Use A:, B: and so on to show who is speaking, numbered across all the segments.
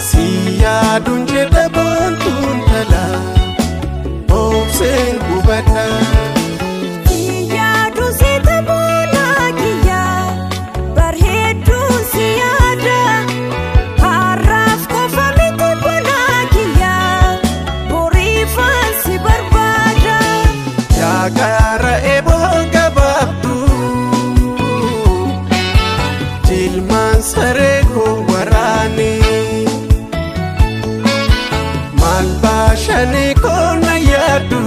A: Siyaadun jedha boontuun tala obseen gubadha.
B: Siyaadun siita boonaa kiyyaa bareeduun siyaada har'aaf qofa miti boonaa kiyyaa boriifaan si barbaada.
A: Yaa gaara eeboo gabaabduu jilmaan saree koo waraanee. Shani kona yadu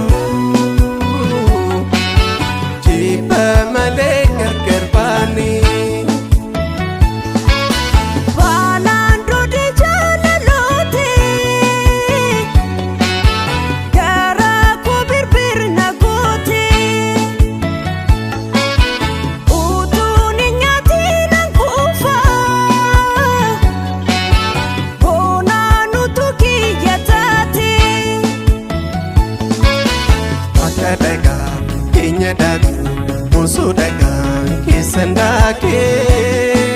A: jiba malee gargarbani.
B: Balaan dode jaalalooti garaa koo birbirna goote utuun nyaatiin ankuufa boonaan utuu kiyya taate. Dagaa keenya daakuu osoo dagaan keessan daakee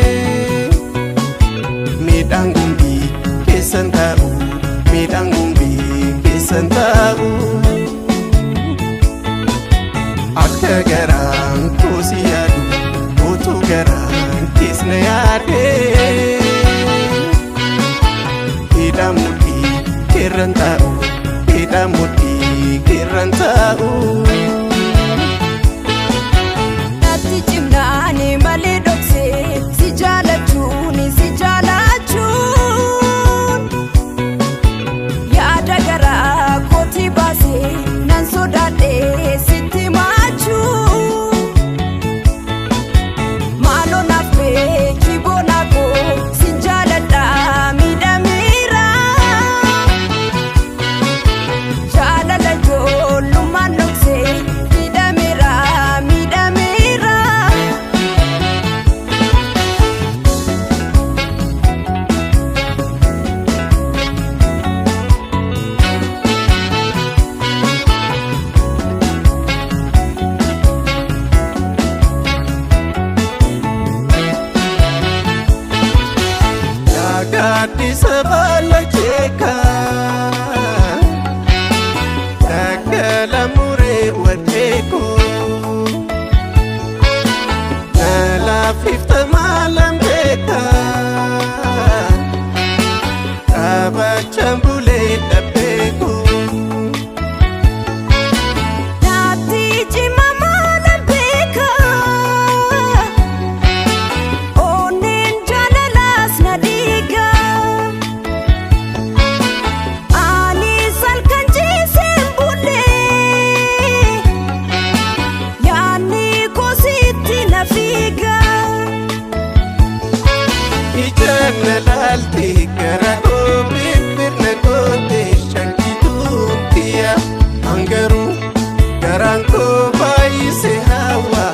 B: midhaan gumbii keessan taa'u midhaan gumbii keessan taa'u akka garaan koosi yaadu utuu garaan keessna yaadee midhaan mudhii keerran taa'u midhaan mudhii keerran taa'u. Natti cimnaani malee dhoksee si jaalachuun yaada garaa kooti baasee nan sodaadhee sitti maachuun maaloo naaf beeki boonaa koo sin jaaladhaa miidhameera jaalala ijoollummaan dhoksee miidhameera.
A: Gaaddisa baala jeekaa daggala muree waddeekoo nalaafifta maalan beekaa dhaabachaan bulee dhabbeekoo. Nalaalti gara koo birbirna goote shankituun kiyya hangaruu garaan koo baay'ise hawa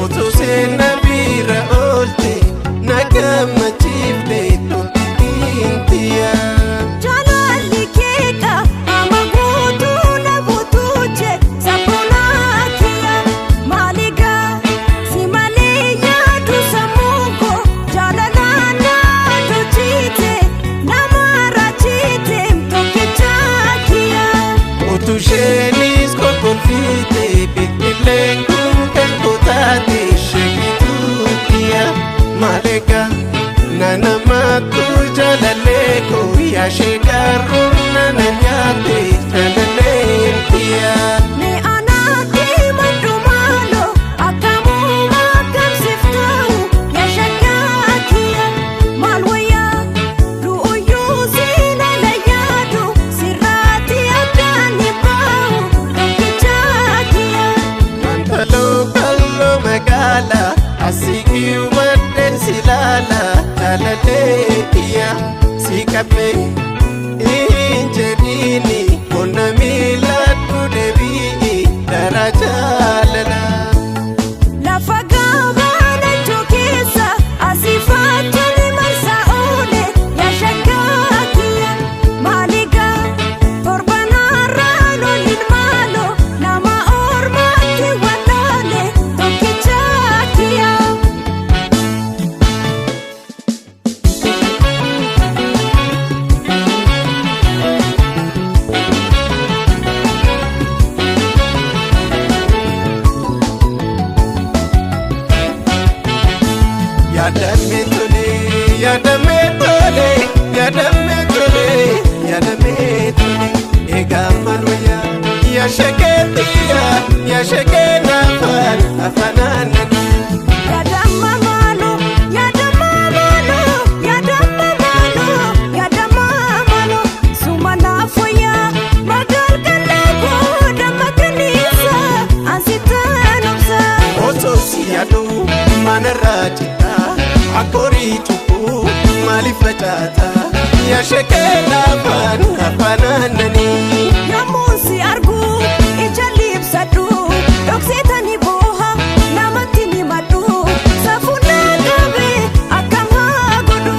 A: utuu seenna bira oolte na gammachiifte toltiin kiyya.
B: Jaalalli keeka ama guutuu na buutuu jee sabboonaa kiyya maaligaa si malee yaadu sammuu koo jaalalaan.
A: Tusheenis kolkolfiite bittilleen kun kan kutaate shakituu kiyya maalega nanamatu jaalallee koo yaashee garuu nana nyaate jaalallee kiyya. Asikiu madden silala jaalale kiyya si qabee hin jedhiini qonna miiladhu deebi'i dara jaalala.
B: Lafa gabaanachuu keessa asii faatani marsaa oole yaa shaggaa kiyya maaligaa torbanarraa loliin maaloo nama ormaatti wallaale tokkichaa kiyya.
A: Yaadame tole, yaadame tole, yaadame tole, yaadame tole. Egaa maalwayyaa yaa shakeetiya yaa shakee naafaan afaanaanani.
B: Yaadama maaloo yaadama maaloo yaadama maaloo yaadama maaloo suma naafooyaa magaalgallee booda makaniisa ansitaan obsa.
A: Osoo si yaaduu manarraa citaa akkorii cubbuu maaliif facaata yaa shakee naafaan afaanaanani.
B: Yommuu si argu ija liibsadhu dhokseetani booha namatti ni madhu safuunaa qabe akkam haa godhu.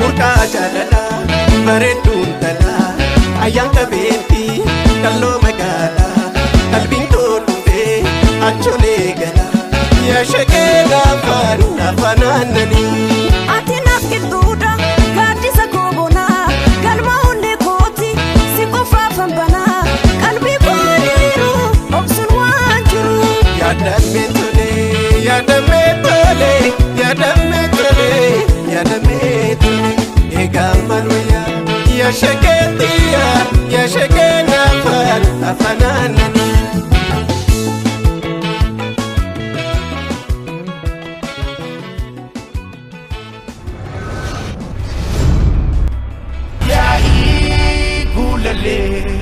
A: Murkaa jaalalaa bareedduun talaa ayyaan qabeetti kalloo magaalaa qalbiin tolfee acholee galaa yaa shakee naafaan afaanaananii.
B: Ati naaf qilxuudha gaaddisa koobonaa galma onnee kooti si qofaafan banaa qalbii kooniiru obsuun waan jiru.
A: Yaadame tole, yaadame tole, yaadame tole, yaadame tole. Egaa maalwayyaa yaa shakeetiya yaa shakee naafaan afaanaanani. Yaa'ii guulalee